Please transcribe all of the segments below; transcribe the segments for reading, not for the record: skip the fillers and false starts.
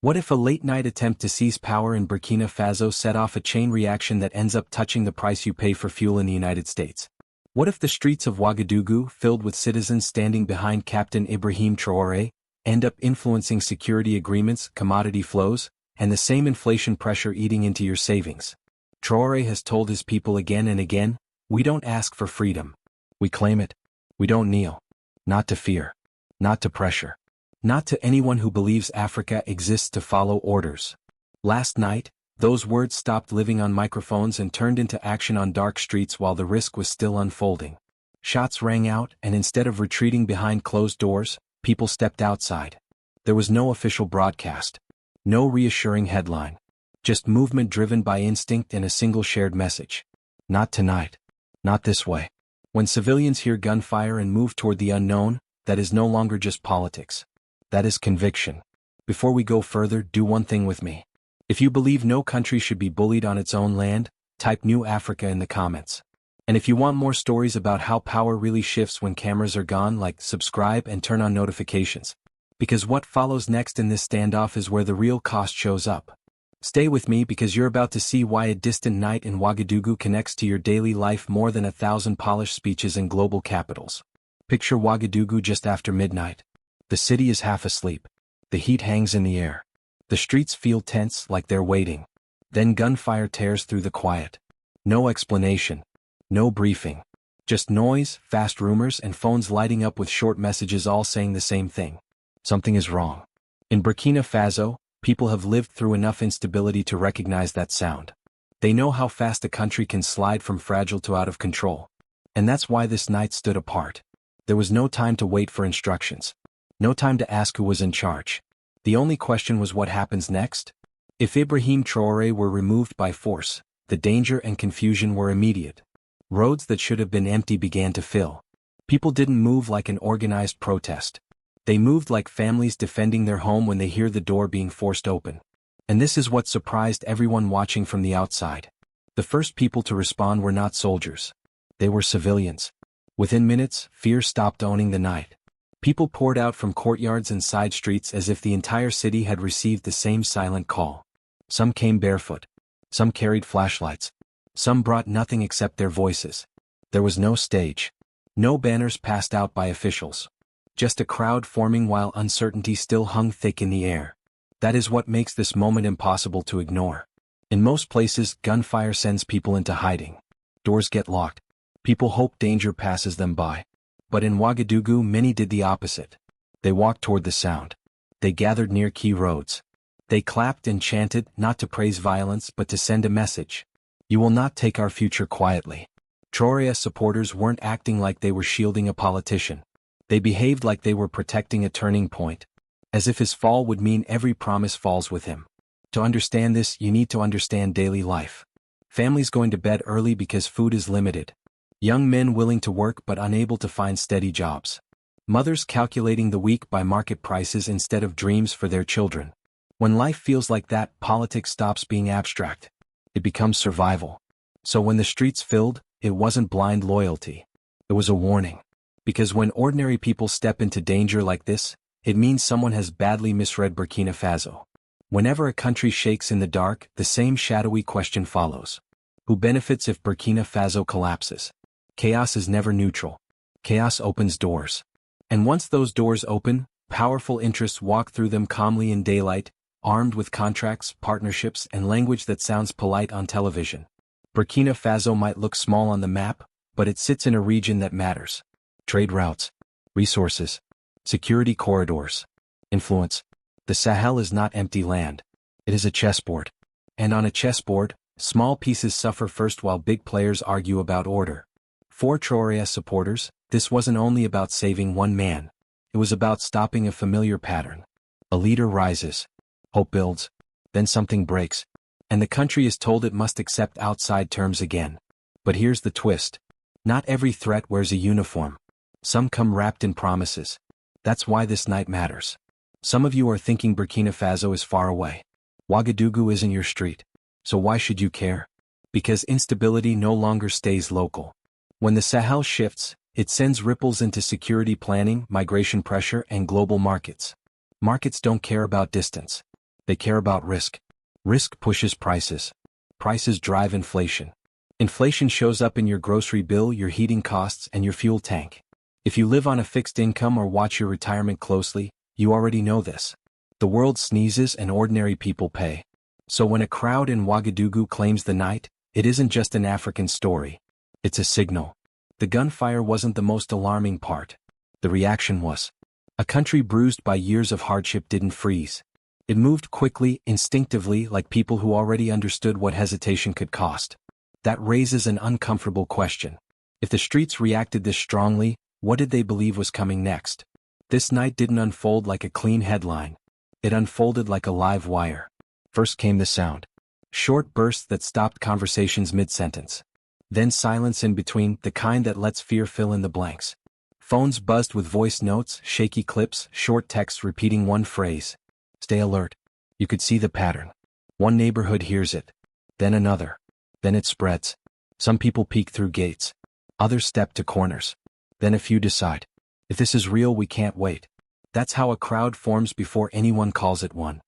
What if a late-night attempt to seize power in Burkina Faso set off a chain reaction that ends up touching the price you pay for fuel in the United States? What if the streets of Ouagadougou, filled with citizens standing behind Captain Ibrahim Traoré, end up influencing security agreements, commodity flows, and the same inflation pressure eating into your savings? Traoré has told his people again and again, "We don't ask for freedom. We claim it. We don't kneel. Not to fear. Not to pressure. Not to anyone who believes Africa exists to follow orders." Last night, those words stopped living on microphones and turned into action on dark streets while the risk was still unfolding. Shots rang out, and instead of retreating behind closed doors, people stepped outside. There was no official broadcast. No reassuring headline. Just movement driven by instinct and a single shared message. Not tonight. Not this way. When civilians hear gunfire and move toward the unknown, that is no longer just politics. That is conviction. Before we go further, do one thing with me. If you believe no country should be bullied on its own land, type New Africa in the comments. And if you want more stories about how power really shifts when cameras are gone, like, subscribe and turn on notifications. Because what follows next in this standoff is where the real cost shows up. Stay with me because you're about to see why a distant night in Ouagadougou connects to your daily life more than 1,000 polished speeches in global capitals. Picture Ouagadougou just after midnight. The city is half asleep. The heat hangs in the air. The streets feel tense, like they're waiting. Then gunfire tears through the quiet. No explanation. No briefing. Just noise, fast rumors, and phones lighting up with short messages all saying the same thing. Something is wrong. In Burkina Faso, people have lived through enough instability to recognize that sound. They know how fast a country can slide from fragile to out of control. And that's why this night stood apart. There was no time to wait for instructions. No time to ask who was in charge. The only question was what happens next? If Ibrahim Traoré were removed by force, the danger and confusion were immediate. Roads that should have been empty began to fill. People didn't move like an organized protest. They moved like families defending their home when they hear the door being forced open. And this is what surprised everyone watching from the outside. The first people to respond were not soldiers. They were civilians. Within minutes, fear stopped owning the night. People poured out from courtyards and side streets as if the entire city had received the same silent call. Some came barefoot. Some carried flashlights. Some brought nothing except their voices. There was no stage. No banners passed out by officials. Just a crowd forming while uncertainty still hung thick in the air. That is what makes this moment impossible to ignore. In most places, gunfire sends people into hiding. Doors get locked. People hope danger passes them by. But in Ouagadougou, many did the opposite. They walked toward the sound. They gathered near key roads. They clapped and chanted, not to praise violence but to send a message. You will not take our future quietly. Traoré's supporters weren't acting like they were shielding a politician. They behaved like they were protecting a turning point. As if his fall would mean every promise falls with him. To understand this, you need to understand daily life. Families going to bed early because food is limited. Young men willing to work but unable to find steady jobs. Mothers calculating the week by market prices instead of dreams for their children. When life feels like that, politics stops being abstract. It becomes survival. So when the streets filled, it wasn't blind loyalty. It was a warning. Because when ordinary people step into danger like this, it means someone has badly misread Burkina Faso. Whenever a country shakes in the dark, the same shadowy question follows. Who benefits if Burkina Faso collapses? Chaos is never neutral. Chaos opens doors. And once those doors open, powerful interests walk through them calmly in daylight, armed with contracts, partnerships, and language that sounds polite on television. Burkina Faso might look small on the map, but it sits in a region that matters. Trade routes, resources, security corridors, influence. The Sahel is not empty land. It is a chessboard. And on a chessboard, small pieces suffer first while big players argue about order. For Traoré's supporters, this wasn't only about saving one man. It was about stopping a familiar pattern. A leader rises. Hope builds. Then something breaks. And the country is told it must accept outside terms again. But here's the twist. Not every threat wears a uniform. Some come wrapped in promises. That's why this night matters. Some of you are thinking Burkina Faso is far away. Ouagadougou isn't your street. So why should you care? Because instability no longer stays local. When the Sahel shifts, it sends ripples into security planning, migration pressure, and global markets. Markets don't care about distance. They care about risk. Risk pushes prices. Prices drive inflation. Inflation shows up in your grocery bill, your heating costs, and your fuel tank. If you live on a fixed income or watch your retirement closely, you already know this. The world sneezes and ordinary people pay. So when a crowd in Ouagadougou claims the night, it isn't just an African story. It's a signal. The gunfire wasn't the most alarming part. The reaction was. A country bruised by years of hardship didn't freeze. It moved quickly, instinctively, like people who already understood what hesitation could cost. That raises an uncomfortable question. If the streets reacted this strongly, what did they believe was coming next? This night didn't unfold like a clean headline. It unfolded like a live wire. First came the sound. Short bursts that stopped conversations mid-sentence. Then silence in between, the kind that lets fear fill in the blanks. Phones buzzed with voice notes, shaky clips, short texts repeating one phrase. Stay alert. You could see the pattern. One neighborhood hears it. Then another. Then it spreads. Some people peek through gates. Others step to corners. Then a few decide. If this is real, we can't wait. That's how a crowd forms before anyone calls it one.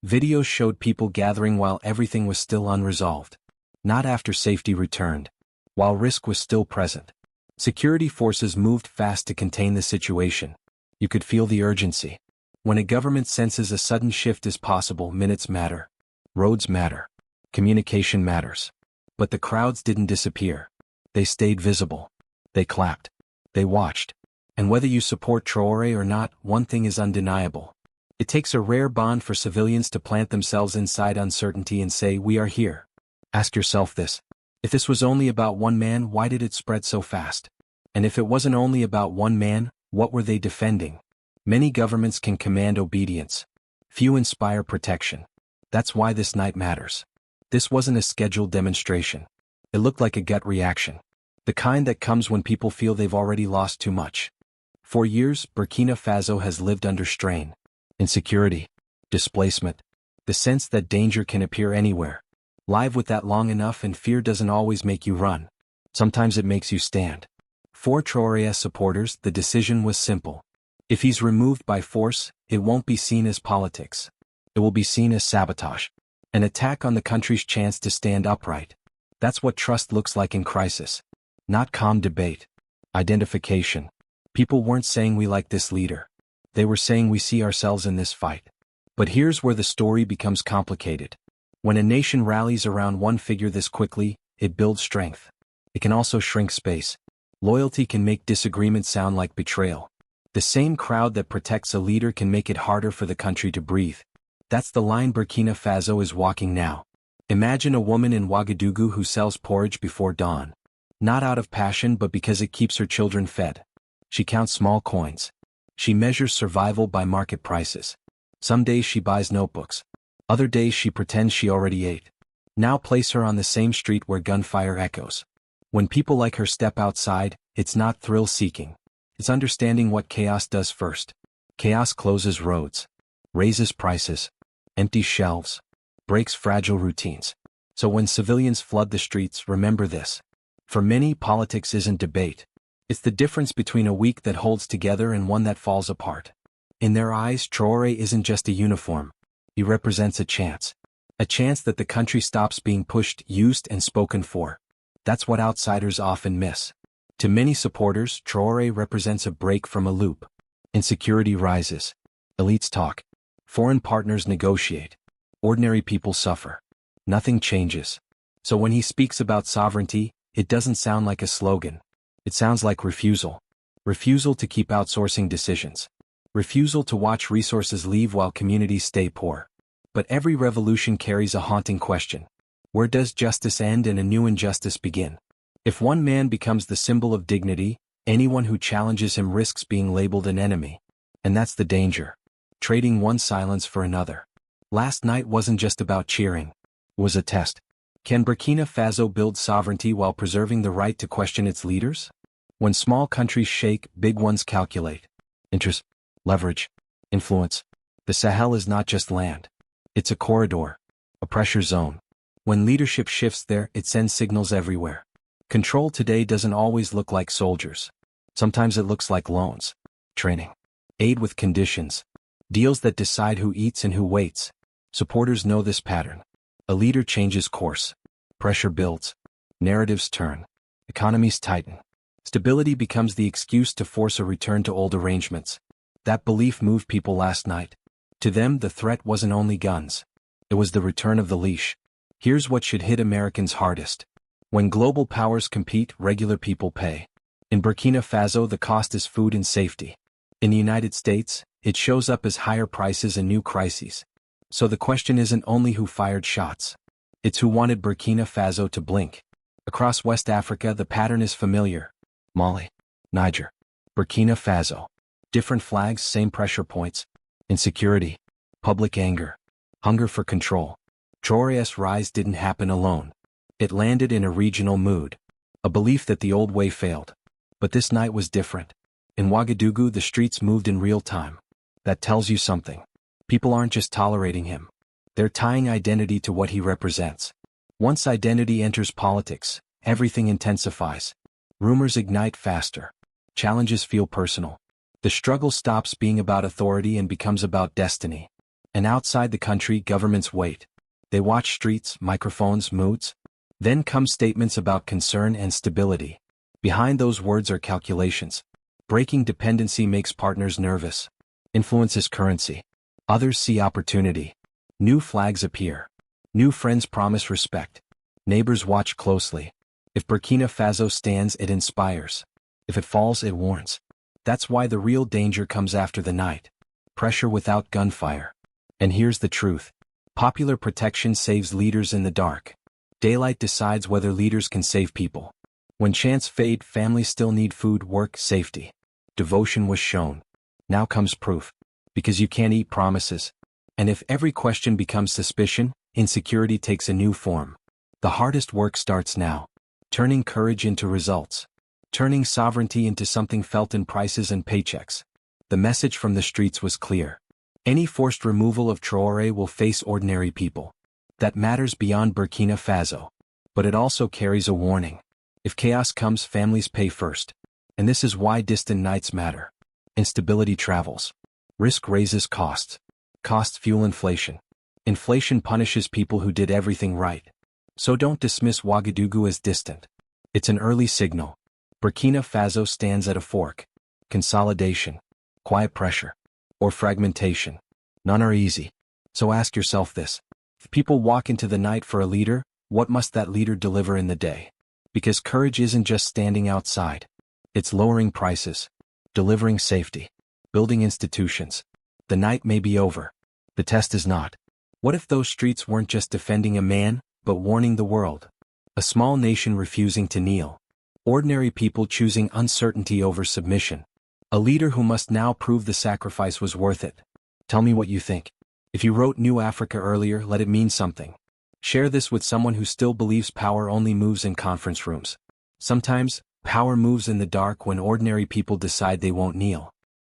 Videos showed people gathering while everything was still unresolved. Not after safety returned. While risk was still present. Security forces moved fast to contain the situation. You could feel the urgency. When a government senses a sudden shift is possible, minutes matter. Roads matter. Communication matters. But the crowds didn't disappear. They stayed visible. They clapped. They watched. And whether you support Traoré or not, one thing is undeniable. It takes a rare bond for civilians to plant themselves inside uncertainty and say, "We are here." Ask yourself this. If this was only about one man, why did it spread so fast? And if it wasn't only about one man, what were they defending? Many governments can command obedience. Few inspire protection. That's why this night matters. This wasn't a scheduled demonstration. It looked like a gut reaction. The kind that comes when people feel they've already lost too much. For years, Burkina Faso has lived under strain. Insecurity. Displacement. The sense that danger can appear anywhere. Live with that long enough and fear doesn't always make you run. Sometimes it makes you stand. For Traoré's supporters, the decision was simple. If he's removed by force, it won't be seen as politics. It will be seen as sabotage. An attack on the country's chance to stand upright. That's what trust looks like in crisis. Not calm debate. Identification. People weren't saying we like this leader. They were saying we see ourselves in this fight. But here's where the story becomes complicated. When a nation rallies around one figure this quickly, it builds strength. It can also shrink space. Loyalty can make disagreement sound like betrayal. The same crowd that protects a leader can make it harder for the country to breathe. That's the line Burkina Faso is walking now. Imagine a woman in Ouagadougou who sells porridge before dawn. Not out of passion but because it keeps her children fed. She counts small coins. She measures survival by market prices. Some days she buys notebooks. Other days she pretends she already ate. Now place her on the same street where gunfire echoes. When people like her step outside, it's not thrill-seeking. It's understanding what chaos does first. Chaos closes roads. Raises prices. Empties shelves. Breaks fragile routines. So when civilians flood the streets, remember this. For many, politics isn't debate. It's the difference between a week that holds together and one that falls apart. In their eyes, Traoré isn't just a uniform. He represents a chance. A chance that the country stops being pushed, used, and spoken for. That's what outsiders often miss. To many supporters, Traoré represents a break from a loop. Insecurity rises. Elites talk. Foreign partners negotiate. Ordinary people suffer. Nothing changes. So when he speaks about sovereignty, it doesn't sound like a slogan. It sounds like refusal. Refusal to keep outsourcing decisions. Refusal to watch resources leave while communities stay poor. But every revolution carries a haunting question. Where does justice end and a new injustice begin? If one man becomes the symbol of dignity, anyone who challenges him risks being labeled an enemy. And that's the danger. Trading one silence for another. Last night wasn't just about cheering. It was a test. Can Burkina Faso build sovereignty while preserving the right to question its leaders? When small countries shake, big ones calculate. Interest, leverage, influence. The Sahel is not just land. It's a corridor. A pressure zone. When leadership shifts there, it sends signals everywhere. Control today doesn't always look like soldiers. Sometimes it looks like loans. Training. Aid with conditions. Deals that decide who eats and who waits. Supporters know this pattern. A leader changes course. Pressure builds. Narratives turn. Economies tighten. Stability becomes the excuse to force a return to old arrangements. That belief moved people last night. To them, the threat wasn't only guns. It was the return of the leash. Here's what should hit Americans hardest. When global powers compete, regular people pay. In Burkina Faso, the cost is food and safety. In the United States, it shows up as higher prices and new crises. So the question isn't only who fired shots. It's who wanted Burkina Faso to blink. Across West Africa, the pattern is familiar. Mali, Niger, Burkina Faso. Different flags, same pressure points. Insecurity, public anger, hunger for control. Traoré's rise didn't happen alone. It landed in a regional mood. A belief that the old way failed. But this night was different. In Ouagadougou, the streets moved in real time. That tells you something. People aren't just tolerating him. They're tying identity to what he represents. Once identity enters politics, everything intensifies. Rumors ignite faster. Challenges feel personal. The struggle stops being about authority and becomes about destiny. And outside the country, governments wait. They watch streets, microphones, moods. Then come statements about concern and stability. Behind those words are calculations. Breaking dependency makes partners nervous. Influence is currency. Others see opportunity. New flags appear. New friends promise respect. Neighbors watch closely. If Burkina Faso stands, it inspires. If it falls, it warns. That's why the real danger comes after the night. Pressure without gunfire. And here's the truth. Popular protection saves leaders in the dark. Daylight decides whether leaders can save people. When chants fade, families still need food, work, safety. Devotion was shown. Now comes proof. Because you can't eat promises. And if every question becomes suspicion, insecurity takes a new form. The hardest work starts now. Turning courage into results. Turning sovereignty into something felt in prices and paychecks. The message from the streets was clear. Any forced removal of Traoré will face ordinary people. That matters beyond Burkina Faso. But it also carries a warning. If chaos comes, families pay first. And this is why distant nights matter. Instability travels. Risk raises costs. Costs fuel inflation. Inflation punishes people who did everything right. So don't dismiss Ouagadougou as distant. It's an early signal. Burkina Faso stands at a fork. Consolidation, quiet pressure, or fragmentation. None are easy. So ask yourself this. If people walk into the night for a leader, what must that leader deliver in the day? Because courage isn't just standing outside. It's lowering prices, delivering safety, building institutions. The night may be over. The test is not. What if those streets weren't just defending a man, but warning the world? A small nation refusing to kneel. Ordinary people choosing uncertainty over submission. A leader who must now prove the sacrifice was worth it. Tell me what you think. If you wrote New Africa earlier, let it mean something. Share this with someone who still believes power only moves in conference rooms. Sometimes, power moves in the dark when ordinary people decide they won't kneel.